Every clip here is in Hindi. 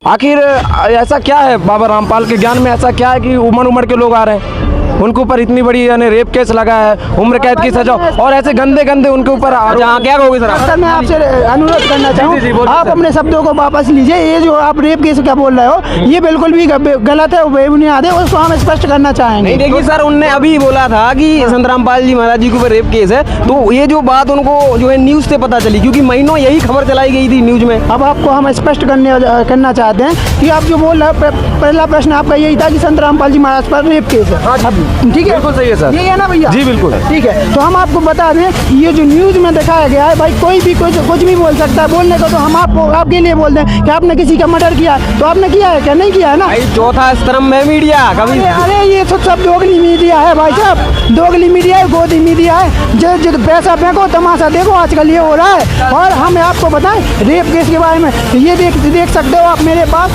आखिर ऐसा क्या है बाबा रामपाल के ज्ञान में, ऐसा क्या है कि उम्र के लोग आ रहे हैं उनके ऊपर इतनी बड़ी यानी रेप केस लगा है, उम्र कैद की सजा और ऐसे गंदे उनके ऊपर क्या कहोगे सर? मैं आपसे अनुरोध करना चाहूँ, आप अपने शब्दों को वापस लीजिए। ये जो आप रेप केस क्या बोल रहे हो ये बिल्कुल भी गलत है, बेबुनियाद है, उसको हम स्पष्ट करना चाहेंगे। नहीं देखिए सर, उनने अभी बोला था कि संत रामपाल जी महाराज जी के ऊपर रेप केस है, तो ये जो बात उनको जो है न्यूज से पता चली, क्योंकि महीनों यही खबर चलाई गई थी न्यूज में। अब आपको हम स्पष्ट करना चाहते हैं कि आप जो बोल रहे हो, पहला प्रश्न आपका यही था कि संत रामपाल जी महाराज पर रेप केस है, ठीक है? बिल्कुल सही है सर, ये है ना भैया? जी बिल्कुल ठीक है। तो हम आपको बता दें ये जो न्यूज में दिखाया गया है, भाई कोई भी कुछ भी बोल सकता है। बोलने को तो हम आपके लिए बोल दें कि आपने किसी का मर्डर किया, तो आपने किया है क्या? नहीं किया है ना। भाई चौथा स्तंभ है मीडिया कभी। अरे ये तो सब दोगली मीडिया है भाई साहब, दोगली मीडिया है, गोदी मीडिया है। जो पैसा फेंको तमाशा देखो, आजकल ये हो रहा है। और हम आपको बताएं रेप केस के बारे में, ये देख सकते हो आप, मेरे पास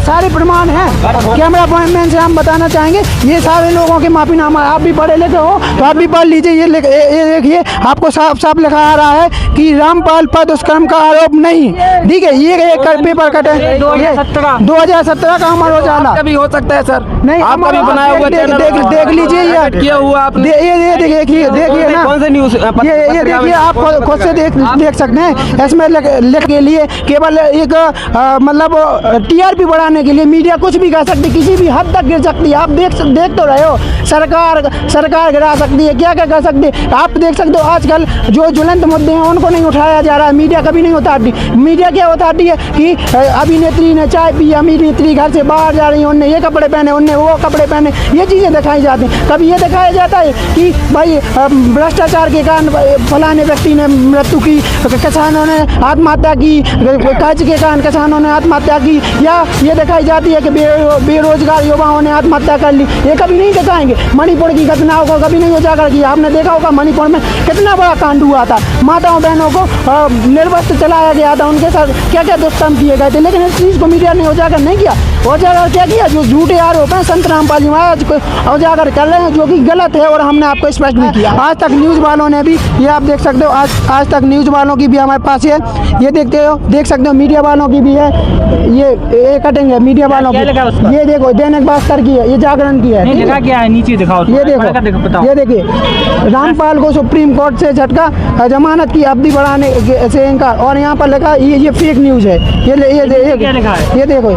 सारे प्रमाण हैं। कैमरा मैन से हम बताना चाहेंगे ये सारे लोगों के माफीनामा, आप भी पढ़े लिखे हो तो आप भी पढ़ लीजिए। ये देखिए आपको साफ लिखा आ रहा है कि रामपाल पर दुष्कर्म का आरोप नहीं, ठीक है? ये एक पेपर कट है 2017 का अमर उजाला। कभी हो सकता है सर, नहीं आपका भी बनाया हुआ देख लीजिए, ये किया हुआ आपने। ये देखिए ना, कौन से न्यूज ये देखिए आप खुद से देख सकते हैं। इसमें लिख के लिए केवल एक मतलब टीआरपी बढ़ाने के लिए मीडिया कुछ भी कर सकती, किसी भी हद तक गिर सकती है। आप देख तो रहे हो, सरकार गिरा सकती है, क्या कर सकती है। आप देख सकते हो आजकल जो ज्वलंत मुद्दे हैं उनको नहीं उठाया जा रहा है, मीडिया कभी नहीं उतारती। मीडिया क्या उतारती है कि अभिनेत्री ने चाय पी, अभिनेत्री घर से बाहर जा रही है, उनने ये कपड़े पहने, उनने वो कपड़े पहने, ये चीज़ें दिखाई जाती हैं। कभी ये दिखाया जाता है कि भाई भ्रष्टाचार के कारण फलाने व्यक्ति ने मृत्यु की, किसानों ने आत्महत्या की, कर्ज के कारण किसानों ने आत्महत्या की, या ये दिखाई जाती है कि बेरोजगार युवाओं ने आत्महत्या कर ली। ये कभी नहीं दिखाएंगे। मणिपुर की घटनाओं को कभी नहीं उजागर किया। आपने देखा होगा मणिपुर में कितना बड़ा कांड हुआ था, माताओं बहनों को निर्वस्त्र चलाया गया था, उनके साथ क्या क्या दुष्कर्म किए गए थे, लेकिन इस चीज़ को मीडिया ने उजागर नहीं किया। उजागर क्या किया? जो झूठे आरोप हैं संत रामपाल जी महाराज को उजागर कर रहे हैं, जो कि गलत है, और हमने आपको स्पष्ट भी किया। आज तक न्यूज़ वालों ने भी, ये आप देख सकते हो, आज तक न्यूज़ वालों की भी हमारे पास है, ये देख सकते हो, मीडिया वालों की भी है। ये कटिंग है मीडिया वालों की, ये देखो दैनिक भास्कर की है, ये जागरण की है। क्या है नीचे दिखाओ, ये देखो, ये देखिए रामपाल को सुप्रीम कोर्ट से झटका, जमानत की अवधि बढ़ाने से इनकार। और यहाँ पर लिखा ये फेक न्यूज़ है। ये देखो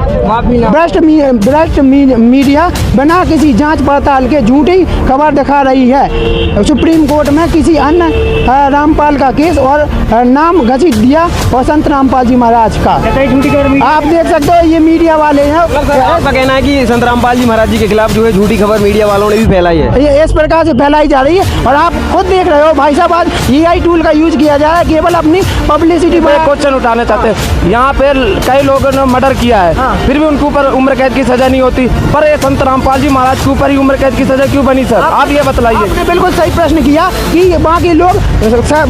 भ्रष्ट मीडिया बिना किसी जांच पड़ताल के झूठी खबर दिखा रही है। सुप्रीम कोर्ट में किसी अन्य रामपाल का केस और नाम घसीट दिया और संत रामपाल जी महाराज का। आप देख सकते हो ये मीडिया वाले हैं। आपका कहना है कि संत रामपाल जी महाराज जी के खिलाफ जो है झूठी खबर मीडिया वालों ने भी फैलाई है, ये इस प्रकार से फैलाई जा रही है। और आप खुद देख रहे हो भाई साहब, आज AI टूल का यूज किया जा रहा है केवल अपनी पब्लिसिटी पर। क्वेश्चन उठाने चाहते हैं, यहाँ पे कई लोगों ने मर्डर किया है, फिर भी उनके ऊपर उम्र कैद की सजा नहीं होती, पर ये संत रामपाल जी महाराज के ऊपर ही उम्र कैद की सजा क्यों बनी? सर आप ये बतलाइए। आपने बिल्कुल सही प्रश्न किया कि बाकी लोग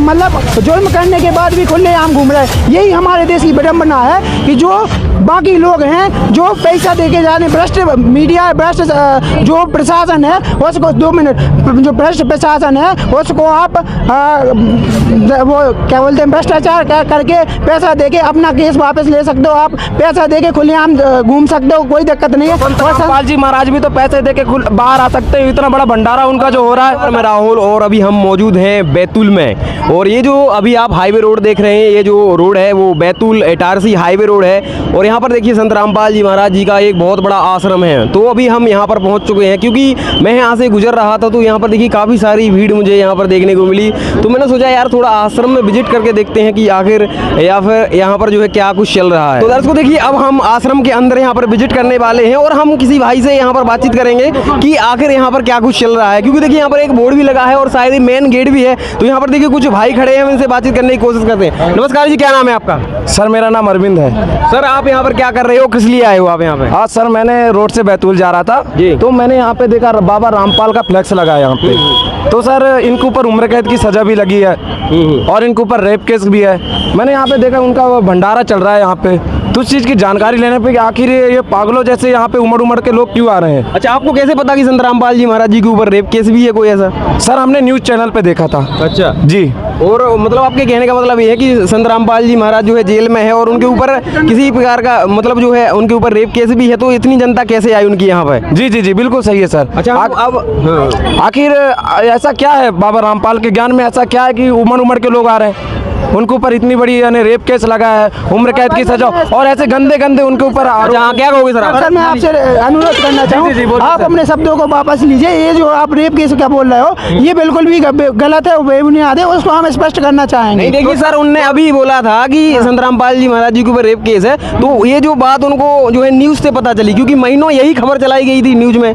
मतलब जुर्म करने के बाद भी खुलेआम घूम रहे हैं। यही हमारे देश की विडंबना है कि जो बाकी लोग हैं जो पैसा देके जाने, भ्रष्ट मीडिया, भ्रष्ट जो प्रशासन है उसको 2 मिनट, जो भ्रष्ट प्रशासन है उसको आप वो क्या बोलते हैं, भ्रष्टाचार करके पैसा देके अपना केस वापस ले सकते हो। आप पैसा देके खुलेआम घूम सकते हो, कोई दिक्कत नहीं है। संत रामपाल जी महाराज भी तो पैसे देके बाहर आ सकते हैं, इतना बड़ा भंडारा उनका जो हो रहा है। मैं राहुल और अभी हम मौजूद हैं बैतूल में, और ये जो अभी आप हाईवे रोड देख रहे हैं, ये जो रोड है वो बैतूल इटारसी हाईवे रोड है। और यहाँ पर देखिए संत रामपाल जी महाराज जी का एक बहुत बड़ा आश्रम है। तो अभी हम यहाँ पर पहुँच चुके हैं, क्योंकि मैं यहाँ से गुजर रहा था तो यहाँ पर देखिए काफ़ी सारी भीड़ मुझे यहाँ पर देखने को मिली। तो मैंने सोचा यार थोड़ा आश्रम में विजिट करके देखते हैं कि आखिर या फिर यहाँ पर जो है क्या कुछ चल रहा है। तो दर्शकों देखिए अब हम आश्रम के अंदर यहाँ पर विजिट करने वाले हैं, और हम किसी भाई से यहाँ पर बातचीत करेंगे कि आखिर यहाँ पर क्या कुछ चल रहा है। क्योंकि देखिए यहाँ पर एक बोर्ड भी लगा है और शायद मेन गेट भी है। तो यहाँ पर देखिए कुछ भाई खड़े हैं, उनसे बातचीत करने की कोशिश करते हैं। नमस्कार जी, क्या नाम है आपका? सर मेरा नाम अरविंद है। सर आप यहाँ पर क्या कर रहे हो, किस लिए आए हो आप यहाँ पे? आज सर मैंने रोड से बैतूल जा रहा था जी, तो मैंने यहाँ पे देखा बाबा रामपाल का फ्लैक्स लगा है यहाँ पे। तो सर इनके ऊपर उम्र कैद की सजा भी लगी है और इनके ऊपर रेप केस भी है। मैंने यहाँ पे देखा उनका भंडारा चल रहा है यहाँ पे, तो उस चीज़ की जानकारी लेने पे कि आखिर ये पागलों जैसे यहाँ पे उमड़ उमड़ के लोग क्यों आ रहे हैं। अच्छा, आपको कैसे पता कि संत रामपाल जी महाराज जी के ऊपर रेप केस भी है कोई ऐसा? सर हमने न्यूज़ चैनल पे देखा था। अच्छा जी। और मतलब आपके कहने का मतलब ये है कि संत रामपाल जी महाराज जो है जेल में है और उनके ऊपर किसी प्रकार का मतलब जो है उनके ऊपर रेप केस भी है, तो इतनी जनता कैसे आई उनकी यहाँ पे? जी जी जी बिल्कुल सही है सर। अच्छा, अब हाँ। आखिर ऐसा क्या है बाबा रामपाल के ज्ञान में, ऐसा क्या है कि उमड़ उमड़ के लोग आ रहे हैं, उनके ऊपर इतनी बड़ी यानी रेप केस लगा है, उम्र कैद की सजा, और ऐसे गंदे गंदे उनके ऊपर आरोप। हाँ, क्या कहोगे सर आप? सर मैं आपसे अनुरोध करना चाहूँ, आप अपने शब्दों को वापस लीजिए। ये जो आप रेप केस का बोल रहे हो ये बिल्कुल भी गलत है, बेबुनियाद है, उसको हम स्पष्ट करना चाहेंगे। नहीं देखिए सर, उनने अभी बोला था कि संत रामपाल जी महाराज जी के ऊपर रेप केस है, तो ये जो बात उनको जो है न्यूज़ से पता चली, क्योंकि महीनों यही खबर चलाई गई थी न्यूज़ में।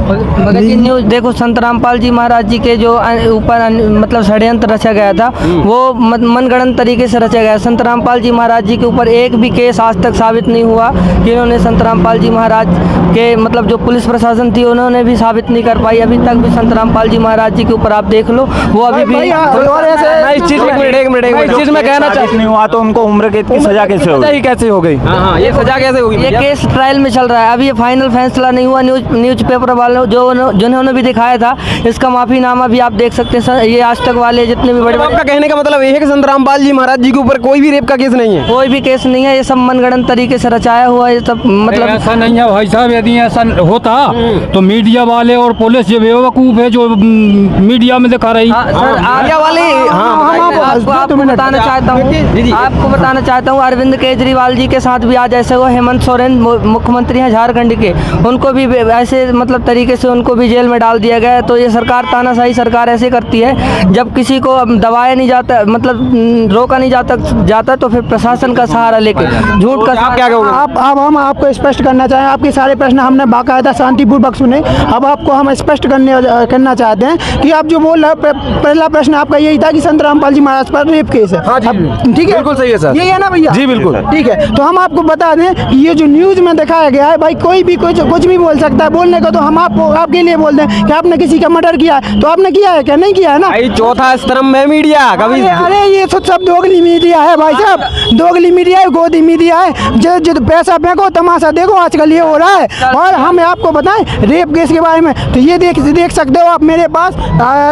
मगर जी न्यूज़ देखो, संत रामपाल जी महाराज जी के जो ऊपर मतलब षड्यंत्र रचा गया था वो मनगढ़ंत तरीके से रचा गया। संत रामपाल जी महाराज जी के ऊपर एक भी केस आज तक साबित नहीं हुआ कि इन्होंने संत रामपाल जी महाराज के मतलब जो पुलिस प्रशासन थी उन्होंने भी साबित नहीं कर पाई। अभी तक भी संत रामपाल जी महाराज जी के ऊपर आप देख लो, वो अभी भी और ऐसे मैं इस चीज़ में कहना चाहता नहीं हुआ तो उनको उम्र कैद की सजा कैसे होगी? ही कैसे हो गई। हाँ, ये सजा कैसे होगी? ये केस ट्रायल में चल रहा है, अभी ये फाइनल फैसला नहीं हुआ। न्यूज़ पेपर वालों जिन्होंने भी दिखाया था इसका माफीनामा भी आप देख सकते हैं। ये आज तक वाले जितने भी बड़े बड़े, आपका कहने का मतलब ये है कि संत रामपाल जी महाराज जी के ऊपर कोई भी रेप का केस नहीं है? कोई भी केस नहीं है, ये सब मनगढ़ंत तरीके से रचाया हुआ है, ये सब मतलब ऐसा नहीं है भाई साहब। यदि ऐसा होता तो मीडिया वाले और पुलिस जो बेवकूफ है जो मीडिया में दिखा रही। हाँ, सर, मीडिया वाले आपको बताना चाहता हूँ, आपको बताना चाहता हूँ अरविंद केजरीवाल जी के साथ भी आज ऐसे हुआ। हेमंत सोरेन मुख्यमंत्री हैं झारखंड के, उनको भी ऐसे मतलब तरीके से उनको भी जेल में डाल दिया गया है। तो ये सरकार तानाशाही सरकार ऐसे करती है, जब किसी को दबाया नहीं जाता मतलब रोका नहीं जाता तो फिर प्रशासन का सहारा लेके झूठ का आप क्या कहोगे? अब हम आपको स्पष्ट करना चाहें, आपके सारे प्रश्न हमने बाकायदा शांतिपूर्वक सुने। अब आपको हम स्पष्ट करना चाहते हैं कि आप जो बोल रहे पहला प्रश्न आपका यही था कि संत रामपाल जी महाराज पर रेप केस है। हाँ जी, अब ठीक है, बिल्कुल सही है सर। यही है ना भैया? जी बिल्कुल ठीक है। तो हम आपको बता दें कि ये जो न्यूज़ में दिखाया गया है, भाई कोई भी कुछ भी बोल सकता है। बोलने को तो हम आपके लिए बोल दें कि आपने किसी का मर्डर किया है तो आपने किया है क्या? नहीं किया है ना। भाई चौथा स्तंभ में मीडिया कभी अरे ये सब दोगली मीडिया है भाई साहब, दोगली मीडिया है, गोदी मीडिया है। जो पैसा फेंको तमाशा देखो आजकल ये हो रहा है। और हम आपको बताएं रेप केस के बारे में, तो ये देख सकते हो आप, मेरे पास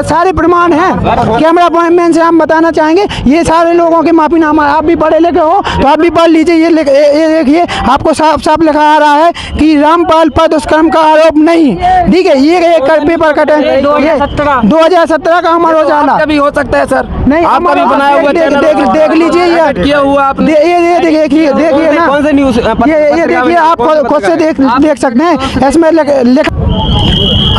सारे प्रमाण हैं। कैमरा मैन से हम बताना चाहेंगे ये सारे लोगों के माफीनामा। आप भी पढ़े लिखे हो तो आप भी पढ़ लीजिए। ये देखिए आपको साफ साफ लिखा आ रहा है कि रामपाल पर दुष्कर्म का आरोप नहीं। ठीक है, ये एक पेपर कट है 2017 का अमर उजाला। भी हो सकता है सर, नहीं आपका भी बनाया हुआ चैनल देख लीजिए ये किया हुआ आपने। ये देखिए ना, कौन से न्यूज़ ये देखिए आप खुद से देख सकते हैं। इसमें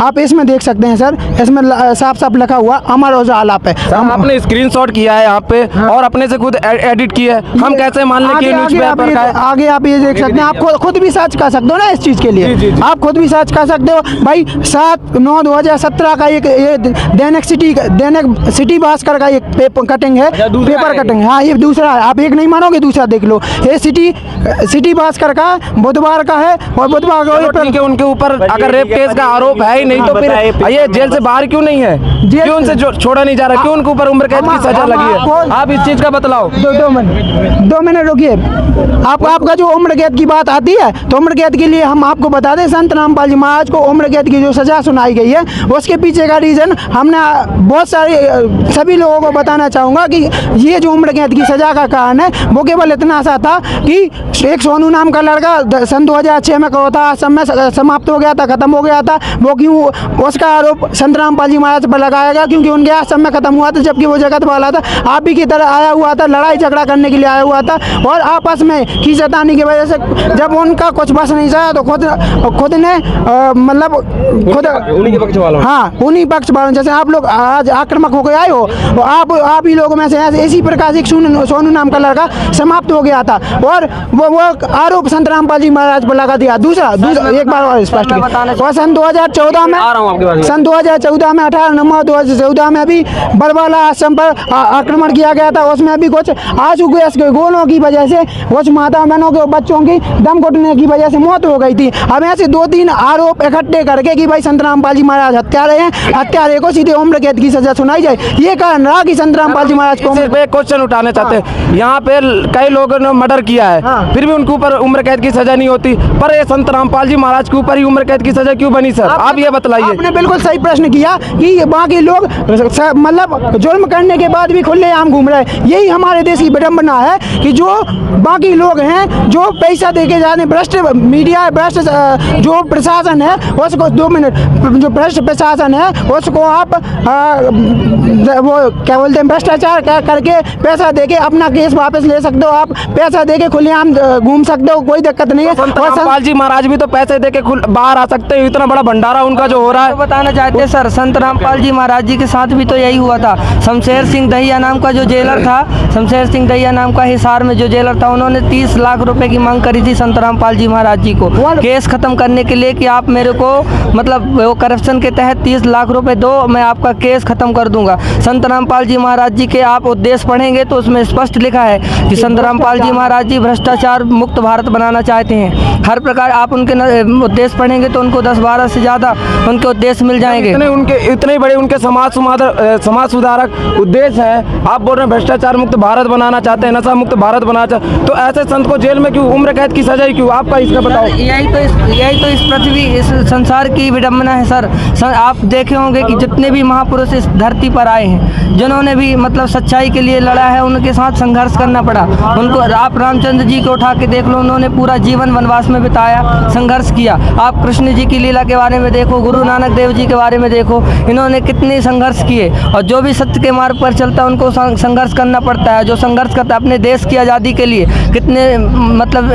आप इसमें देख सकते हैं सर, इसमें साफ साफ लिखा हुआ अमर उजाला पे। हम आपने स्क्रीनशॉट किया है यहाँ पे और अपने से खुद एडिट किया है। हम कैसे मान लें कि ये न्यूज़ पेपर का है? आगे आप ये देख सकते हैं, आप खुद भी सर्च कर सकते हो ना इस चीज़ के लिए। आप खुद भी सर्च कर सकते हो भाई। 7/9/2017 का ये दैनिक सिटी भास्कर का एक पेपर कटिंग। हाँ ये दूसरा है, आप एक नहीं मानोगे दूसरा देख लो। ये सिटी भास्कर का बुधवार का है और बुधवार को उनके ऊपर अगर रेप केस का आरोप है ही नहीं तो फिर ये जेल से बाहर क्यों नहीं है? क्यों उनसे छोड़ा नहीं जा रहा? क्यों उनके ऊपर उम्र कैद की सजा लगी है? आप इस चीज का बतलाओ। 2 मिनट रुकिए। आपका जो उम्र कैद की बात आती है तो उम्र कैद के लिए हम आपको बता दें, संत रामपाल जी महाराज को उम्र कैद की जो सजा सुनाई गई है उसके पीछे का रीजन हमने बहुत सारे सभी लोगों को बताना चाहूँगा कि ये जो उम्र कैद की सजा का कारण है वो केवल इतना सा था कि एक सोनू नाम का लड़का सन 2006 में कहा था, समय समाप्त हो गया था, खत्म हो गया था। वो क्यों उसका आरोप संत रामपाल जी महाराज पर लगाया गया? क्योंकि उनके यहाँ समय खत्म हुआ था, जबकि वो जगत वाला था, आप ही की तरह आया हुआ था, लड़ाई झगड़ा करने के लिए आया हुआ था। और आपस में खींचतानी की वजह से जब उनका कुछ बस नहीं चला तो खुद ने मतलब खुद उन्हीं के पक्ष वालों, हाँ उन्हीं पक्ष वालों, जैसे आप लोग आज आक्रामक होकर आए हो, आप ही लोगों में से इसी प्रकार से सोनू नाम का लड़का समाप्त हो गया था और वो आरोप संत रामपाल जी महाराज पर लगा दिया। दूसरा एक बार और स्पष्ट और सन 2014 में 18/9/2014 में भी बरवाला आश्रम पर आक्रमण किया गया था। उसमें भी कुछ आंसू गैस के गोलों की वजह से कुछ माता बहनों के बच्चों की दम घुटने की वजह से मौत हो गई थी। अब ऐसे 2-3 आरोप इकट्ठे करके कि भाई संत रामपाल जी महाराज हत्यारे हैं, हत्यारे को सीधे उम्र कैद की सजा सुनाई जाए। ये कारण रहा कि संत रामपाल जी महाराज को सिर्फ एक क्वेश्चन उठाने चाहते हैं, यहाँ पे कई लोगों ने मर्डर किया है, फिर भी उनके ऊपर उम्र कैद की सजा नहीं होती, पर ये संत रामपाल जी महाराज के ऊपर ही उम्र कैद की सजा क्यों बनी? सर आप ये बताइए। आपने बिल्कुल सही प्रश्न किया कि बाकी लोग मतलब जुल्म करने के बाद भी खुलेआम घूम रहे हैं। यही हमारे देश की विडंबना है कि जो बाकी लोग हैं जो पैसा देके जाने, भ्रष्ट मीडिया, भ्रष्ट जो प्रशासन है उसको 2 मिनट, जो भ्रष्ट प्रशासन है उसको आप वो क्या बोलते हैं, भ्रष्टाचार करके पैसा देके अपना केस वापस ले सकते हो, आप पैसा देके खुलेआम घूम सकते हो, कोई दिक्कत नहीं है। संत रामपाल जी महाराज भी तो पैसे देके बाहर आ सकते हैं, इतना बड़ा भंडारा उनका जो हो रहा है। तो बताना चाहते हैं सर, संत रामपाल जी महाराज जी के साथ भी तो यही हुआ था। शमशेर सिंह दहिया नाम का जो जेलर था, शमशेर सिंह दहिया नाम का हिसार में जो जेलर था, उन्होंने 30 लाख रुपए की मांग करी थी संत रामपाल जी महाराज जी को केस खत्म करने के लिए कि आप मेरे को मतलब वो करप्शन के तहत 30 लाख रुपए दो, मैं आपका केस खत्म कर दूंगा। संत रामपाल जी महाराज जी के आप उद्देश्य पढ़ेंगे तो उसमें स्पष्ट लिखा है कि संत रामपाल जी महाराज जी भ्रष्टाचार मुक्त भारत बनाना चाहते हैं। हर प्रकार आप उनके उद्देश्य पढ़ेंगे तो उनको 10-12 से ज़्यादा उनके उद्देश्य मिल जाएंगे। इतने बड़े उनके समाज सुधारक उद्देश्य है, आप बोल रहे हैं भ्रष्टाचार मुक्त भारत बनाना चाहते हैं, नशा मुक्त भारत बनाना चाहते हैं, तो ऐसे संत को जेल में क्यों, उम्र कैद की सजा क्यों? आपका इसका बताओ। यही तो इस पृथ्वी, इस संसार की विडंबना है सर। आप देखे होंगे कि जितने भी महापुरुष इस धरती पर आए हैं, जिन्होंने भी मतलब सच्चाई के लिए लड़ा है, उनके साथ संघर्ष करना पड़ा उनको। आप रामचंद्र जी को उठा के देख लो, उन्होंने पूरा जीवन वनवास में बिताया, संघर्ष किया। आप कृष्ण जी की लीला के बारे में देखो, गुरु नानक देव जी के बारे में देखो, इन्होंने कितने संघर्ष किए। और जो भी सत्य के मार्ग पर चलता है उनको संघर्ष करना पड़ता है। जो संघर्ष करता है अपने देश की आज़ादी के लिए, कितने मतलब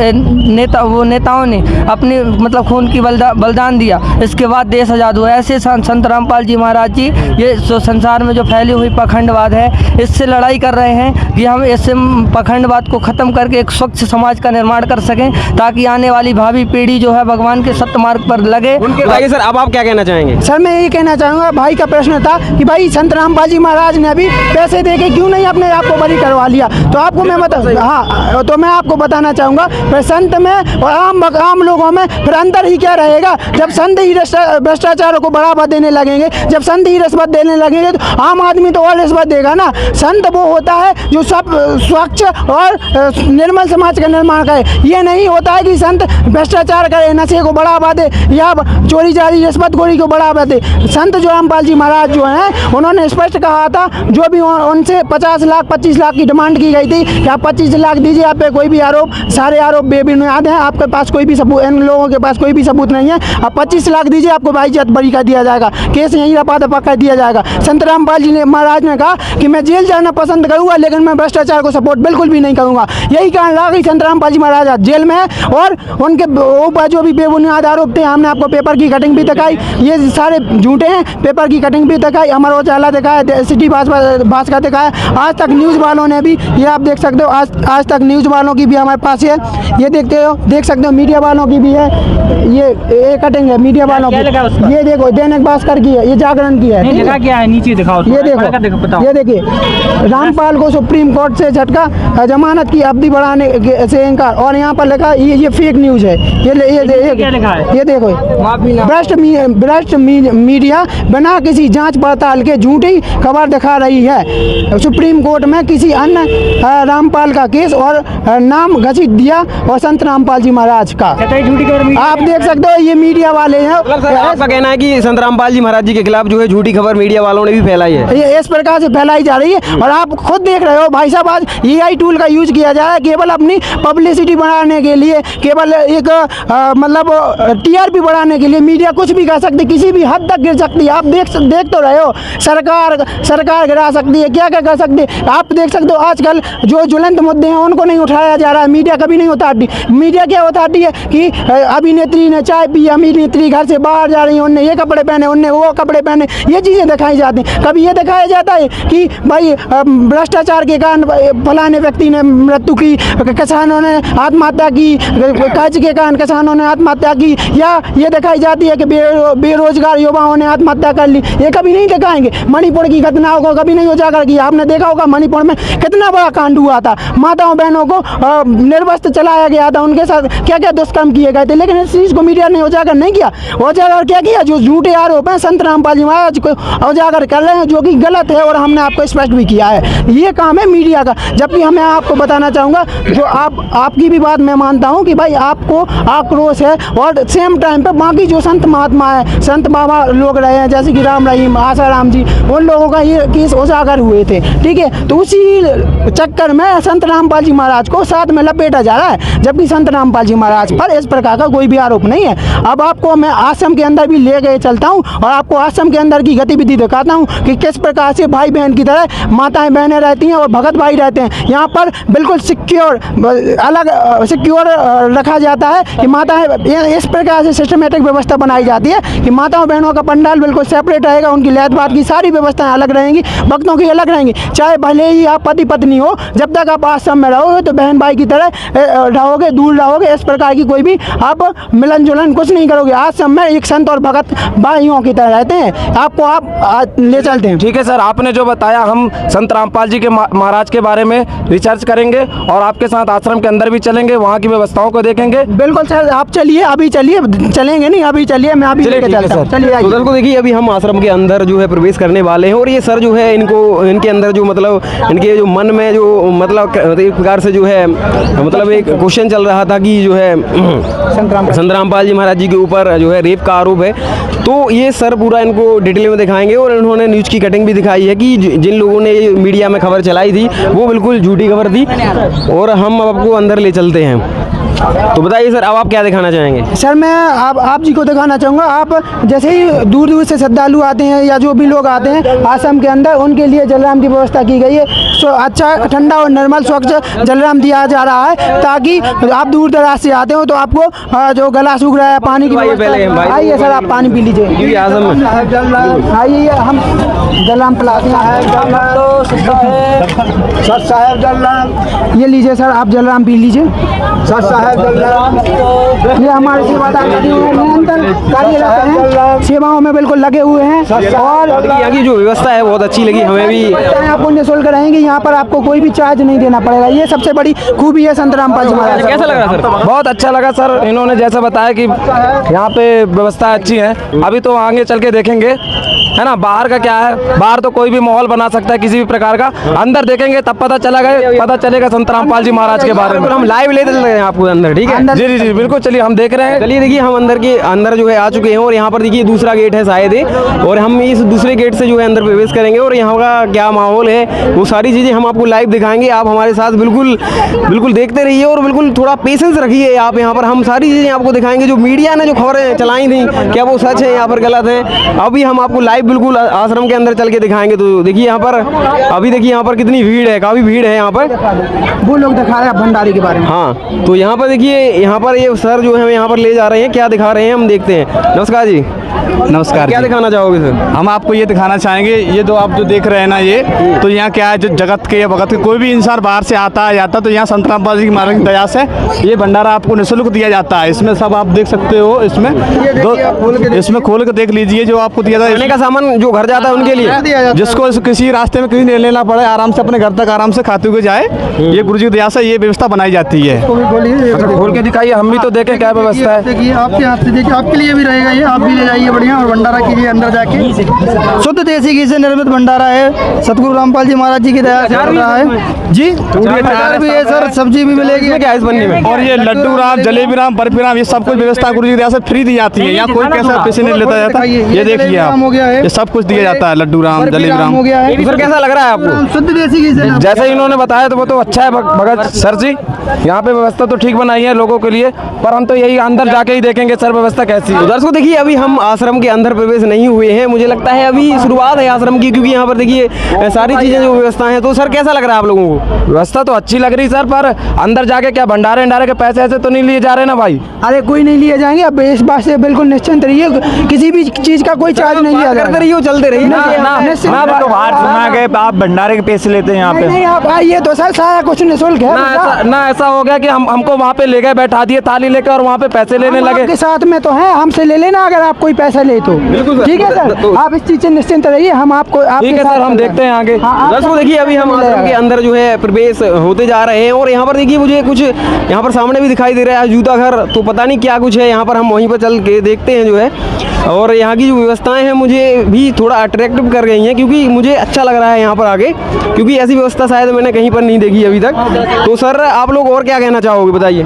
नेताओं ने अपने मतलब खून की बलिदान दिया, इसके बाद देश आज़ाद हुआ। ऐसे संत रामपाल जी महाराज जी ये जो संसार में जो फैली हुई पाखंडवाद है, इससे लड़ाई कर रहे हैं कि हम इससे पाखंडवाद को ख़त्म करके एक स्वच्छ समाज का निर्माण कर सकें, ताकि आने वाली भावी पीढ़ी जो है भगवान के सत्य मार्ग पर लगे। बताइए सर, अब आप क्या कहना चाहेंगे? सर मैं ये कहना चाहूँगा, भाई का प्रश्न था कि भाई संत रामपाल जी महाराज ने अभी पैसे देके क्यों नहीं अपने आप को बरी करवा लिया, तो आपको मैं तो मैं आपको बताना चाहूँगा फिर संत में और आम लोगों में फिर अंतर ही क्या रहेगा। जब संत ही भ्रष्टाचार को बढ़ावा देने लगेंगे, जब संत ही रिश्वत देने लगेंगे, तो आम आदमी तो और रिश्वत देगा ना। संत वो होता है जो सब स्वच्छ और निर्मल समाज का निर्माण करे। ये नहीं होता है कि संत भ्रष्टाचार करे, नशे को बढ़ावा दे या चोरी जारी रिश्वतखोरी को बढ़ावा दे। संत जो रामपाल जी महाराज जो हैं, उन्होंने स्पष्ट कहा था, जो भी उनसे 50 लाख 25 लाख की डिमांड की गई थी कि आप 25 लाख दीजिए, आप पे कोई भी आरोप, सारे आरोप बेबुनियाद हैं, आपके पास कोई भी सबूत, इन लोगों के पास कोई भी सबूत नहीं है, आप 25 लाख दीजिए, आपको बाइज्जत बरी कर दिया जाएगा, केस यहीं रफा दफा कर दिया जाएगा। संत रामपाल जी महाराज ने कहा कि मैं जेल जाना पसंद करूँगा, लेकिन मैं भ्रष्टाचार को सपोर्ट बिल्कुल भी नहीं करूँगा। यही कारण रहा कि संत रामपाल जी महाराज जेल में है और उनके ऊपर जो भी बेबुनियाद आरोप थे, हमने आपको पेपर की कटिंग भी दिखाई, ये सारे झूठे हैं। पेपर की कटिंग भी दिखाई, अमर उजाला दिखाया, सिटी भास्कर दिखाया, आज तक न्यूज़ वालों ने भी, ये आप देख सकते हो, आज तक न्यूज़ वालों की भी हमारे पास है, ये देख सकते हो, मीडिया वालों की भी है, ये कटिंग है मीडिया वालों की। ये देखो दैनिक भास्कर की है, ये जागरण की है। जगह क्या है नीचे दिखाओ, ये देखो, ये देखिए, रामपाल को सुप्रीम कोर्ट से झटका, जमानत की अवधि बढ़ाने से इनकार, और यहाँ पर लिखा ये फेक न्यूज़ है। ये देखो, भ्रष्ट मीडिया बिना किसी जांच पड़ताल के झूठी खबर दिखा रही है। सुप्रीम कोर्ट में किसी अन्य रामपाल का केस और नाम घसीट दिया, और संत रामपाल जी महाराज का। आप देख सकते हो, ये मीडिया वाले हैं। आपका कहना है कि संत रामपाल जी महाराज जी के खिलाफ जो है झूठी खबर मीडिया वालों ने भी फैलाई है, ये इस प्रकार से फैलाई जा रही है। और आप खुद देख रहे हो भाई साहब, आज AI टूल का यूज किया जा रहा है केवल अपनी पब्लिसिटी बढ़ाने के लिए, केवल एक मतलब TRP बढ़ाने के लिए। मीडिया कुछ भी कर सकती, किसी भी हद तक गिर सकती है। आप देख तो रहे हो, सरकार गिरा सकती है, क्या क्या कर सकती है। आप देख सकते हो आजकल जो ज्वलंत मुद्दे हैं उनको नहीं उठाया जा रहा है, मीडिया कभी नहीं उतारती। मीडिया क्या उतारती है कि अभिनेत्री ने चाय पी, अभिनेत्री घर से बाहर जा रही है, उनने ये कपड़े पहने, उनने वो कपड़े पहने, ये चीज़ें दिखाई जाती हैं। कभी ये दिखाया जाता है कि भाई भ्रष्टाचार के कारण फलाने व्यक्ति ने मृत्यु की, किसानों ने आत्महत्या की, कर्ज के कारण किसानों ने आत्महत्या की, या ये दिखाई जाती है कि बेरोजगार युवाओं ने आत्महत्या कर ली। ये कभी नहीं दिखाएंगे। मणिपुर की घटनाओं को कभी नहीं उजागर किया। आपने देखा होगा मणिपुर में कितना बड़ा कांड हुआ था, माताओं बहनों को निर्वस्त्र चलाया गया था, उनके साथ क्या क्या दुष्कर्म किए गए थे, लेकिन इस चीज़ को मीडिया ने उजागर नहीं किया। उजागर क्या किया, जो झूठे आरोप हैं संत रामपाल जी महाराज को उजागर कर रहे हैं, जो कि गलत है और हमने आपको स्पष्ट भी किया है। ये काम है मीडिया का। जबकि हमें आपको बताना चाहूँगा, जो आपकी भी बात मैं मानता हूँ कि भाई आपको आक्रोश है, और सेम टाइम पे बाकी जो संत महात्मा है, संत बाबा लोग रहे हैं जैसे कि राम रहीम, आसाराम जी, उन लोगों का ये केस उजागर हुए थे, ठीक है। तो उसी चक्कर में संत रामपाल जी महाराज को साथ में लपेटा जा रहा है, जबकि संत रामपाल जी महाराज पर इस प्रकार का कोई भी आरोप नहीं है। अब आपको मैं आश्रम के अंदर भी ले गए चलता हूँ और आपको आश्रम के अंदर की गतिविधि दिखाता हूँ कि किस प्रकार से भाई बहन की तरह माताएं बहनें रहती हैं और भगत भाई रहते हैं। यहाँ पर बिल्कुल सिक्योर, अलग सिक्योर रखा जाता है कि माताएं, इस प्रकार से सिस्टमेटिक व्यवस्था बनाई जाती है कि माताओं बहनों का पंडाल बिल्कुल सेपरेट रहेगा, उनकी लैत बात की सारी व्यवस्थाएं अलग रहेंगी, भक्तों की अलग रहेंगी। चाहे भले ही आप पति पत्नी हो, जब तक आप आश्रम में रहोगे तो बहन भाई की तरह रहोगे, दूर रहोगे। इस प्रकार की कोई भी आप मिलन जुलन कुछ नहीं करोगे। आश्रम में एक संत और भगत भाइयों की तरह रहते हैं। आपको आप ले चलते हैं। ठीक है सर, आपने जो बताया हम संत रामपाल जी के महाराज के बारे में रिसर्च करेंगे और आपके साथ आश्रम के अंदर भी चलेंगे, वहाँ की व्यवस्थाओं को देखेंगे। बिल्कुल सर, आप चलिए, अभी चलिए, चलेंगे नहीं अभी चलिए, मैं अभी लेके चलता हूं। चलिए आइए। तो दर्शकों देखिए, अभी हम आश्रम के अंदर जो है प्रवेश करने वाले हैं और ये सर जो है इनके अंदर जो मतलब इनके जो मन में जो मतलब एक प्रकार से जो है मतलब एक क्वेश्चन चल रहा था कि जो है संत रामपाल जी महाराज जी के ऊपर जो है रेप का आरोप है। तो ये सर पूरा इनको डिटेल में दिखाएंगे और इन्होंने न्यूज़ की कटिंग भी दिखाई है कि जिन लोगों ने ये मीडिया में खबर चलाई थी वो बिल्कुल झूठी खबर थी। और हम अब आपको अंदर ले चलते हैं। तो बताइए सर, अब आप क्या दिखाना चाहेंगे? सर मैं आप जी को दिखाना चाहूँगा। आप जैसे ही दूर दूर से श्रद्धालु आते हैं या जो भी लोग आते हैं आश्रम के अंदर, उनके लिए जलराम की व्यवस्था की गई है। अच्छा ठंडा और निर्मल स्वच्छ जलराम दिया जा रहा है, ताकि आप दूर दराज से आते हो तो आपको जो गला सूख रहा है, पानी की व्यवस्था। आइए सर, आप पानी पी लीजिए। आइए, हम जलराम पिलाते हैं। ये लीजिए सर, आप जलराम पी लीजिए। ये हमारे सेवादार लगे हुए हैं, निरंतर कार्यरत हैं, सेवाओं में बिल्कुल लगे हुए हैं। और यहाँ की जो व्यवस्था है बहुत अच्छी लगी हमें भी। आपको निःशुल्क रहेंगे, यहाँ पर आपको कोई भी चार्ज नहीं देना पड़ेगा। ये सबसे बड़ी खूबी है संत रामपाल जी महाराज। कैसा लग रहा सर? बहुत अच्छा लगा सर, इन्होंने जैसा बताया कि यहाँ पे व्यवस्था अच्छी है। अभी तो आगे चल के देखेंगे, है ना। बाहर का क्या है, बाहर तो कोई भी माहौल बना सकता है किसी भी प्रकार का, अंदर देखेंगे तब पता चलेगा संत रामपाल जी महाराज के बारे में। हम लाइव ले चल रहे हैं आपको अंदर, ठीक है? जी जी जी बिल्कुल, चलिए हम देख रहे हैं। चलिए देखिए, हम अंदर जो है आ चुके हैं और यहाँ पर देखिए दूसरा गेट है शायद ये, और हम इस दूसरे गेट से जो है अंदर प्रवेश करेंगे और यहाँ का क्या माहौल है वो सारी चीज़ें हम आपको लाइव दिखाएंगे। आप हमारे साथ बिल्कुल देखते रहिए और बिल्कुल थोड़ा पेशेंस रखिए आप। यहाँ पर हम सारी चीज़ें आपको दिखाएंगे, जो मीडिया ने जो खबरें चलाई थी क्या वो सच है, यहाँ पर गलत है, अभी हम आपको लाइव बिल्कुल आश्रम के अंदर चल के दिखाएंगे। तो देखिए यहाँ पर, अभी देखिए यहाँ पर कितनी भीड़ है, काफ़ी भीड़ है यहाँ पर। वो लोग दिखा रहे हैं भंडारी के बारे में। हाँ, तो यहाँ पर देखिए, यहाँ पर ये सर जो है यहाँ पर ले जा रहे हैं, क्या दिखा रहे हैं हम देखते हैं। नमस्कार जी। नमस्कार। क्या दिखाना चाहोगे सर? हम आपको ये दिखाना चाहेंगे, ये जो आप जो देख रहे हैं ना, ये तो यहाँ क्या है, जो जगत के या भगत के कोई भी इंसान बाहर से आता है जाता, तो यहाँ संत रामपाल जी महाराज की दया से ये भंडारा आपको निःशुल्क दिया जाता है। इसमें सब आप देख सकते हो, इसमें खोल के देख लीजिए, जो आपको दिया जाता है खाने का सामान जो घर जाता है उनके लिए, जिसको किसी रास्ते में कहीं नहीं लेना पड़े, आराम से अपने घर तक आराम से खाते हुए जाए, ये गुरु जी की दया से ये व्यवस्था बनाई जाती है। खोल के दिखाइए, हम भी तो देखें क्या व्यवस्था है। देखिए आपके हाथ से, देखिए आपके लिए भी रहेगा ये, आप भी ले जाइए बढ़िया, और भंडारा कीजिए अंदर जाके। शुद्ध देसी घी से निर्मित भंडारा है, सतगुरु रामपाल जी महाराज जी की दया से चल रहा है जी। अचार भी है सर, सब्जी भी मिलेगी। क्या इस बनने में? और ये लड्डू राम, जलेबी राम, बर्फी राम, ये सब कुछ व्यवस्था गुरु जी की दया से फ्री दी जाती है। यहाँ कोई पैसा पैसे नहीं लेता जाता। ये देखिए आप, ये सब कुछ दिया जाता है, लड्डू राम, जलेबी राम हो गया है। सर कैसा लग रहा है आपको? शुद्ध देसी घी से जैसे इन्होंने बताया तो वो तो अच्छा है भगत सर जी, यहाँ पे व्यवस्था तो ठीक बनाई है लोगों के लिए, पर हम तो यही अंदर जाके ही देखेंगे सर व्यवस्था कैसी है। दर्शकों देखिए, अभी हम आश्रम के अंदर प्रवेश नहीं हुए हैं, मुझे लगता है अभी शुरुआत है आश्रम की, क्योंकि यहाँ पर देखिए सारी चीज़ें जो व्यवस्था है। तो सर कैसा लग रहा है आप लोगों को? व्यवस्था तो अच्छी लग रही सर, पर अंदर जाके क्या भंडारे के पैसे ऐसे तो नहीं लिए जा रहे ना भाई? अरे कोई नहीं लिए जाएंगे, अब इस बात से बिल्कुल निश्चिंत रहिए, किसी भी चीज का कोई चार्ज नहीं लिया करते रहिए, चलते रहिए ना। तो बाहर सुना गए आप भंडारे के पैसे लेते हैं यहाँ पे। नहीं, आप आइए तो सर, सारा कुछ निःशुल्क है। ना ऐसा हो गया कि हमको वहाँ पे ले गए, बैठा दिए थाली लेकर और वहाँ पे पैसे लेने हम लगे। आपके साथ में तो हैं, हमसे ले लेना अगर आप कोई पैसा ले तो। बिल्कुल सर। ठीक है सर, आप इस चीज से निश्चिंत रहिए, हम आपको आपके ठीक है साथ सर, हम हैं। देखते हैं आगे। हाँ, आप दर्शकों देखिए अभी हम आश्रम के अंदर जो है प्रवेश होते जा रहे हैं और यहाँ पर देखिए मुझे कुछ यहाँ पर सामने भी दिखाई दे रहा है जूता घर, तो पता नहीं क्या कुछ है यहाँ पर, हम वहीं पर चल के देखते हैं जो है। और यहाँ की जो व्यवस्थाएं हैं मुझे भी थोड़ा अट्रैक्टिव कर गई हैं, क्योंकि मुझे अच्छा लग रहा है यहाँ पर आगे, क्योंकि ऐसी व्यवस्था शायद मैंने कहीं पर नहीं देखी अभी तक। तो सर आप लोग और क्या कहना चाहोगे बताइए।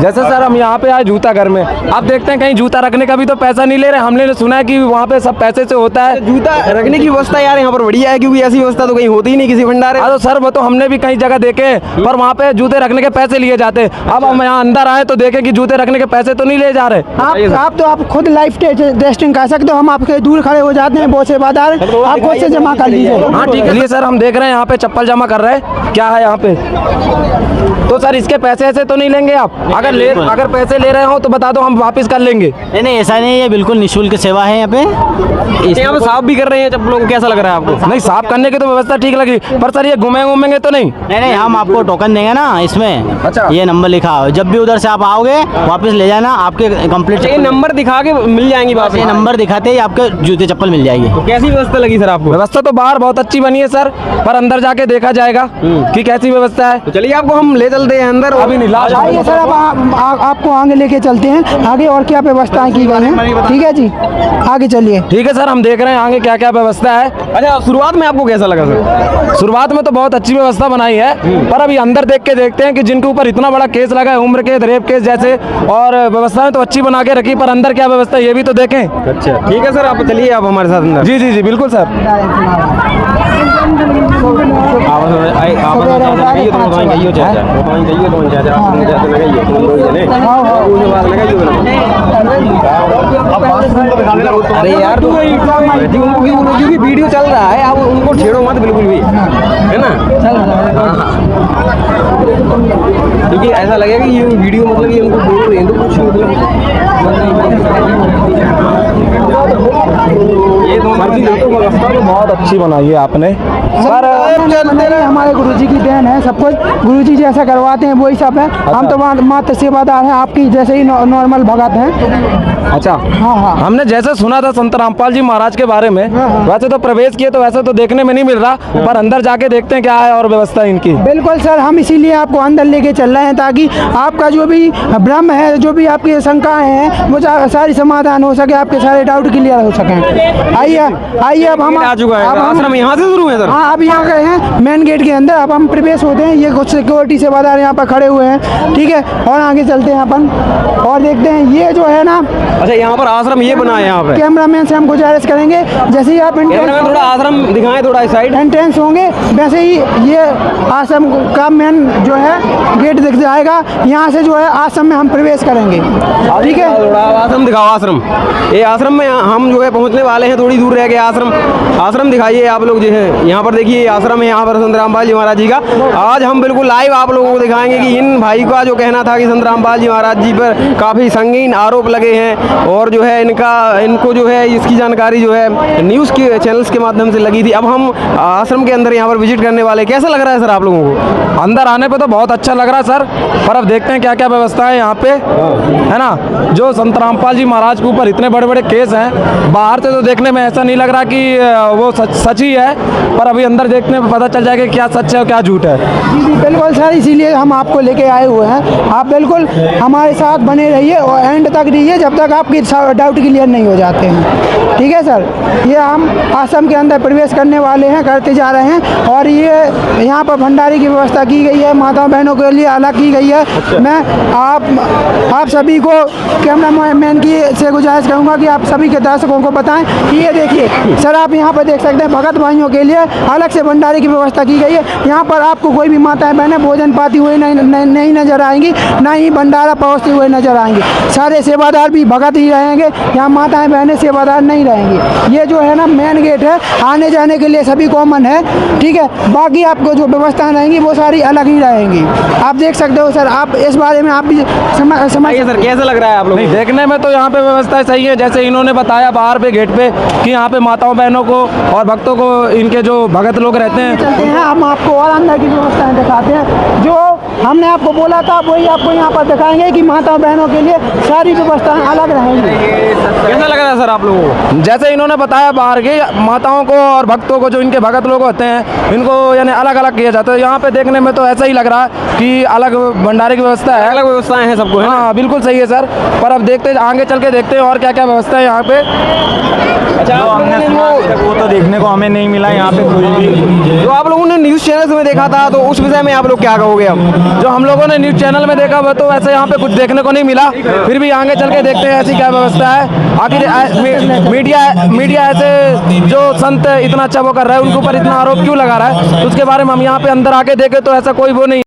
जैसे सर हम यहाँ पे आए जूता घर में, आप देखते हैं कहीं जूता रखने का भी तो पैसा नहीं ले रहे। हमने सुना है कि वहाँ पे सब पैसे से होता है। जूता रखने की व्यवस्था यार यहाँ पर बढ़िया है, क्योंकि ऐसी व्यवस्था तो कहीं होती ही नहीं किसी भंडारे। हाँ तो सर वो तो हमने भी कई जगह देखे, पर वहाँ पे जूते रखने के पैसे लिए जाते। अब हम यहाँ अंदर आए तो देखे कि जूते रखने के पैसे तो नहीं ले जा रहे। आप खुद लाइफ टेस्टिंग कर सकते हो, हम आपके दूर खड़े हो जाते हैं, बहुत से बाजार आप खुद से जमा कर लीजिए। हाँ ठीक है, लिए सर हम देख रहे हैं यहाँ पे चप्पल जमा कर रहे हैं, क्या है यहाँ पे। तो सर इसके पैसे ऐसे तो नहीं लेंगे आप? अगर पैसे ले रहे हो तो बता दो, हम वापस कर लेंगे। नहीं ऐसा नहीं है, बिल्कुल निःशुल्क सेवा है यहाँ पे। यहाँ पे साफ भी कर रहे हैं चप्पलों को, कैसा लग रहा है आपको? नहीं साफ करने की तो व्यवस्था ठीक लगी, पर सर ये घूमेंगे तो नहीं? नहीं हम आपको टोकन देंगे ना इसमें। अच्छा। ये नंबर लिखा हो, जब भी उधर से आप आओगे वापस ले जाना, आपके कंप्लीट ये नंबर दिखा के मिल जाएंगी वापस? ये नंबर दिखाते ही आपके जूते चप्पल मिल जाएगी। तो कैसी व्यवस्था लगी सर आपको? व्यवस्था तो बाहर बहुत अच्छी बनी है सर, पर अंदर जाके देखा जाएगा कि कैसी व्यवस्था है। तो चलिए आपको हम ले चलते हैं अंदर। अभी नहीं, लास्ट आइए सर, अब आपको आगे लेके चलते हैं, आगे और क्या व्यवस्थाएं की गई हैं। ठीक है जी, आगे चलिए। ठीक है सर, हम देख रहे हैं आगे क्या क्या व्यवस्था है। अच्छा शुरुआत में आपको कैसा लगा सर? शुरुआत में तो बहुत अच्छी व्यवस्था बनाई है, पर अभी अंदर देख के देखते हैं कि जिनके ऊपर इतना बड़ा केस लगा है, उम्र के रेप केस जैसे, और व्यवस्थाएं तो अच्छी बना के रखी, पर अंदर क्या व्यवस्था है ये भी तो देखें। अच्छा ठीक है सर, आप चलिए आप हमारे साथ अंदर। जी जी जी बिल्कुल सर। अरे यार क्योंकि वीडियो चल रहा है, आप उनको छेड़ो मत बिल्कुल भी, है ना? क्योंकि ऐसा लगेगा कि ये वीडियो मतलब ये उनको बोल रहे हैं तो कुछ ये तो व्यवस्था तो बहुत अच्छी बनाई है आपने, पर हमारे गुरुजी की देन है सब कुछ, गुरुजी जैसा करवाते हैं वही सब है। हम तो मात्र सेवादार हैं, आपकी जैसे ही नॉर्मल भगत हैं। अच्छा हाँ। हमने जैसे सुना था संत रामपाल जी महाराज के बारे में, वैसे तो प्रवेश किए तो वैसे तो देखने में नहीं मिल रहा, पर अंदर जाके देखते हैं क्या है और व्यवस्था इनकी। बिल्कुल सर, हम इसीलिए आपको अंदर लेके चल रहे हैं ताकि आपका जो भी भ्रम है, जो भी आपकी शंकाएं हैं, वो सारी समाधान हो सके, आपके सारे डाउट क्लियर हो सकें। आइए अब हम आ चुका है आश्रम, यहाँ से शुरू है सर? हाँ, अब यहाँ गए हैं मेन गेट के अंदर, अब हम प्रवेश होते हैं। ये कुछ सिक्योरिटी सेवादार यहाँ पर खड़े हुए हैं, ठीक है, और आगे चलते हैं अपन और देखते हैं। ये जो है ना, अच्छा यहाँ पर आश्रम ये बना है, यहाँ पे कैमरामैन से हम गुजारिश करेंगे जैसे ही आप कैमरामैन थोड़ा आश्रम दिखाएं, थोड़ा इस साइड एंट्रेंस होंगे वैसे ही ये आश्रम का मेन जो है गेट दिख जाएगा। यहाँ से जो है आश्रम में हम प्रवेश करेंगे, ठीक है। थोड़ा आश्रम दिखाओ, आश्रम। ये आश्रम में हम जो है पहुँचने वाले हैं, थोड़ी दूर रह गए आश्रम दिखाइए आप लोग जो है। यहाँ पर देखिए आश्रम है, यहाँ पर संत रामपाल जी महाराज जी का। आज हम बिल्कुल लाइव आप लोगों को दिखाएंगे कि इन भाई का जो कहना था कि संत रामपाल जी महाराज जी पर काफ़ी संगीन आरोप लगे हैं, और जो है इनको जो है इसकी जानकारी जो है न्यूज़ के चैनल्स के माध्यम से लगी थी। अब हम आश्रम के अंदर यहाँ पर विजिट करने वाले, कैसा लग रहा है सर आप लोगों को? अंदर आने पे तो बहुत अच्छा लग रहा है सर, पर अब देखते हैं क्या क्या व्यवस्था है यहाँ पे, है ना। जो संत रामपाल जी महाराज के ऊपर इतने बड़े बड़े केस हैं, बाहर से तो देखने में ऐसा नहीं लग रहा कि वो सच ही है, पर अभी अंदर देखने में पता चल जाएगा कि क्या सच है और क्या झूठ है। जी जी बिल्कुल सर, इसीलिए हम आपको लेके आए हुए हैं। आप बिल्कुल हमारे साथ बने रहिए और एंड तक रहिए जब तक आपकी डाउट क्लियर नहीं हो जाते हैं, ठीक है सर। ये हम आश्रम के अंदर प्रवेश करने वाले हैं, करते जा रहे हैं, और ये यहाँ पर भंडारे की व्यवस्था की गई है, माताओं बहनों के लिए अलग की गई है। मैं आप सभी को कैमरा मैन की से गुजारिश करूँगा कि आप सभी के दर्शकों को बताएं कि ये देखिए सर, आप यहाँ पर देख सकते हैं भगत भाइयों के लिए अलग से भंडारे की व्यवस्था की गई है। यहाँ पर आपको कोई भी माताएं बहनें भोजन पाती हुई नहीं नजर आएंगी, ना ही भंडारा परोसते हुए नजर आएंगे। सारे सेवादार भी भगत ही रहेंगे, यहाँ माताएं बहनें सेवादार नहीं रहेंगी। ये जो है ना मेन गेट है, आने जाने के लिए सभी कॉमन है, ठीक है। बाकी आपको जो व्यवस्थाएं रहेंगी वो सारी अलग ही रहेंगी। आप देख सकते हो सर, आप इस बारे में आप भी समझ सर कैसा लग रहा है आप लोग? नहीं, देखने में तो यहाँ पे व्यवस्था सही है, जैसे इन्होंने बताया बाहर पे गेट पे कि यहाँ पे माताओं बहनों को और भक्तों को, इनके जो भगत लोग रहते रहते हैं। चलते हैं, हम आपको और अंदर की व्यवस्थाएं दिखाते हैं। जो हमने आपको बोला था वही आपको यहाँ पर दिखाएंगे कि माता बहनों के लिए सारी व्यवस्थाएं अलग रहेंगी। कैसा लग रहा है सर आप लोगों को? जैसे इन्होंने बताया, बाहर की माताओं को और भक्तों को, जो इनके भगत लोग होते हैं, इनको यानी अलग अलग किया जाता है। यहाँ पे देखने में तो ऐसा ही लग रहा है कि अलग भंडारे की व्यवस्था है, अलग व्यवस्थाएं हैं सबको, है ना? हाँ बिल्कुल सही है सर, पर अब देखते आगे चल के देखते हैं और क्या क्या व्यवस्था है यहाँ पे। अच्छा, वो तो देखने को हमें नहीं मिला यहाँ पे कोई भी। जो आप लोगों ने न्यूज़ चैनल में देखा था, तो उस विषय में आप लोग क्या कहोगे? अब जो हम लोगों ने न्यूज़ चैनल में देखा वो तो वैसे यहाँ पे कुछ देखने को नहीं मिला, फिर भी आगे चल के देखते हैं ऐसी क्या व्यवस्था है। आखिर मीडिया ऐसे जो संत इतना अच्छा वो कर रहा है, उनके ऊपर इतना आरोप क्यों लगा रहा है, उसके बारे में हम यहाँ पे अंदर आके देखें तो ऐसा कोई वो नहीं।